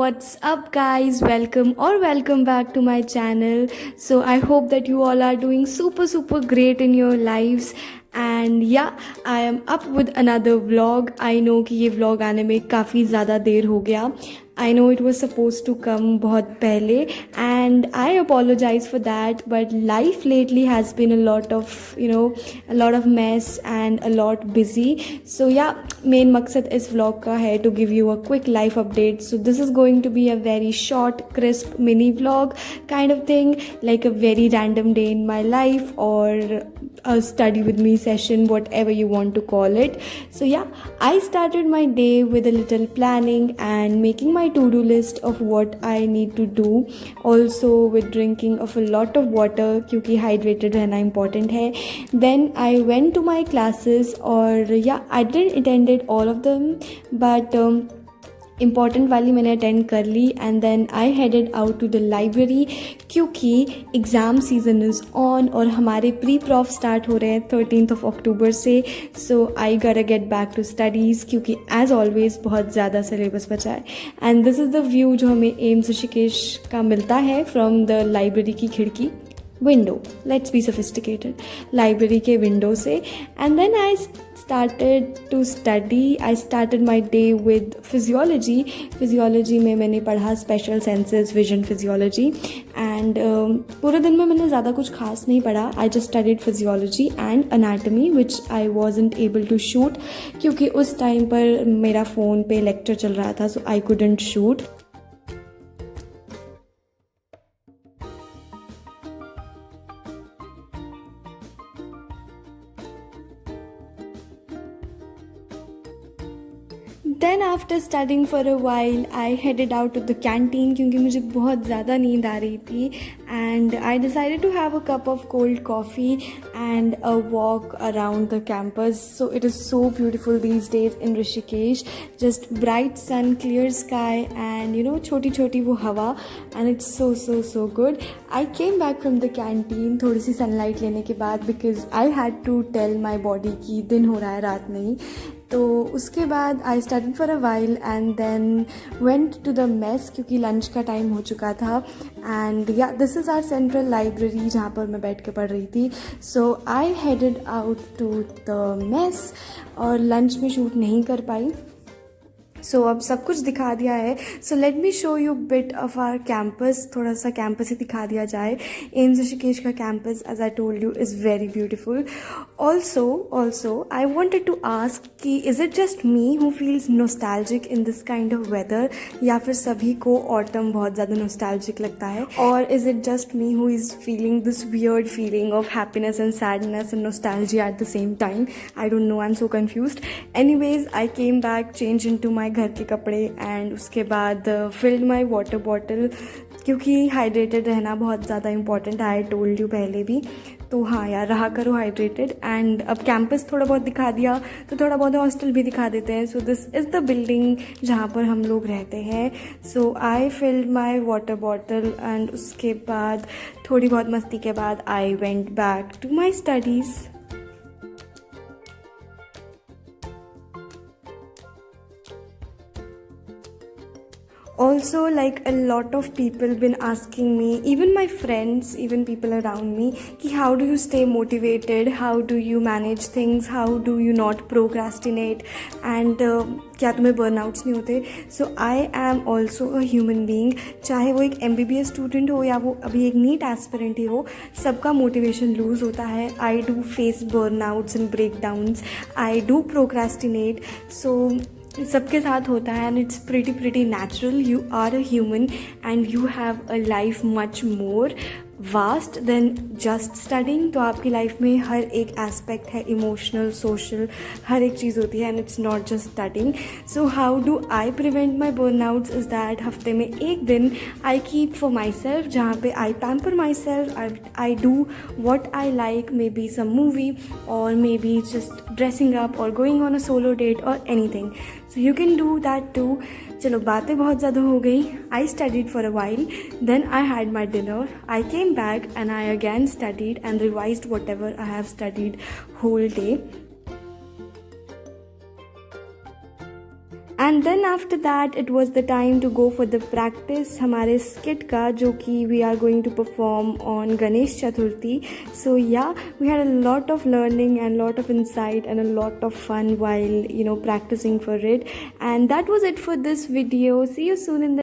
what's up guys, welcome back to my channel. So I hope that you all are doing super great in your lives. And yeah, I am up with another vlog. I know कि ये vlog आने में काफ़ी ज़्यादा देर हो गया. I know it was supposed to come बहुत पहले and I apologize for that, but life lately has been a lot of mess and a lot busy. So yeah, main मकसद इस vlog का है to give you a quick life update. So this is going to be a very short, crisp mini vlog kind of thing, like a very random day in my life or a study with me session, whatever you want to call it. So yeah, I started my day with a little planning and making my to-do list of what I need to do, also with drinking of a lot of water क्योंकि hydrated रहना important है. Then I went to my classes और yeah, I didn't attended all of them, but important वाली मैंने attend कर ली. And then I headed out to the library क्योंकि exam season is on और हमारे प्री प्रॉफ स्टार्ट हो रहे हैं 13 अक्टूबर से. So I got get back to studies क्योंकि एज़ ऑलवेज बहुत ज़्यादा सिलेबस बचा है. And this is the view जो हमें एम्स ऋषिकेश का मिलता है फ्रॉम द लाइब्रेरी की खिड़की window. Let's be sophisticated, library के विंडो से. And then I started to study. I started my day with physiology में मैंने पढ़ा special senses vision physiology. And पूरे दिन में मैंने ज़्यादा कुछ खास नहीं पढ़ा. I just studied physiology and anatomy which I wasn't able to shoot क्योंकि उस टाइम पर मेरा फ़ोन पे लेक्चर चल रहा था, so I couldn't shoot. Then after studying for a while, I headed out to the canteen क्योंकि मुझे बहुत ज़्यादा नींद आ रही थी. And I decided to have a cup of cold coffee and a walk around the campus. So it is so beautiful these days in Rishikesh. Just bright sun, clear sky and छोटी छोटी वो हवा, and it's so good. I came back from the canteen थोड़ी सी sunlight लेने के बाद because I had to tell my body कि दिन हो रहा है, रात नहीं. तो उसके बाद I studied for a while and then went to the mess क्योंकि लंच का टाइम हो चुका था. And yeah this is our central library जहाँ पर मैं बैठ के पढ़ रही थी. So I headed out to the mess और लंच में शूट नहीं कर पाई. सो अब सब कुछ दिखा दिया है. So let me show you bit of our campus. थोड़ा सा कैंपस ही दिखा दिया जाए. एम्स ऋषिकेश का campus, as I told you, is very beautiful. Also I wanted to ask कि is it just me who feels nostalgic in this kind of weather, या फिर सभी को ऑटम बहुत ज़्यादा नोस्टैल्जिक लगता है, और is it just me who is feeling this weird feeling of happiness and sadness and nostalgia at the same time. I don't know, I am so confused. Anyways I came back, change into my घर के कपड़े and उसके बाद filled my water bottle क्योंकि hydrated रहना बहुत ज़्यादा important है. आई टोल्ड यू पहले भी. तो हाँ यार, रहा करो हाइड्रेटेड. एंड अब कैंपस थोड़ा बहुत दिखा दिया तो थोड़ा बहुत हॉस्टल भी दिखा देते हैं. So this is the building जहाँ पर हम लोग रहते हैं. So I filled my water bottle and उसके बाद थोड़ी बहुत मस्ती के बाद I went back to my studies. Also, like a lot of people been asking me, even my friends, even people around me, कि how do you stay motivated, how do you manage things, how do you not procrastinate, and क्या तुम्हें burnouts नहीं होते. So I am also a human being. चाहे वो एक MBBS student हो या वो अभी एक NEET aspirant ही हो, सबका motivation lose होता है. I do face burnouts and breakdowns. I do procrastinate. So सबके साथ होता है and it's pretty natural. You are a human and you have a life much more vast than just studying. तो आपकी life में हर एक एस्पेक्ट है, emotional, social, हर एक चीज़ होती है and it's not just studying. So how do I prevent my burnouts is that हफ्ते में एक दिन I keep for myself जहाँ पे I pamper myself. I do what I like, maybe some movie और maybe just dressing up और going on a solo date और anything. So you can do that too. चलो बातें बहुत ज़्यादा हो गई. I studied for a while, then I had my dinner, I came back and I again studied and revised whatever I have studied whole day. And then after that it was the time to go for the practice हमारे skit का, जो कि we are going to perform on Ganesh Chaturthi. So yeah, we had a lot of learning and lot of insight and a lot of fun while practicing for it. And that was it for this video. See you soon in the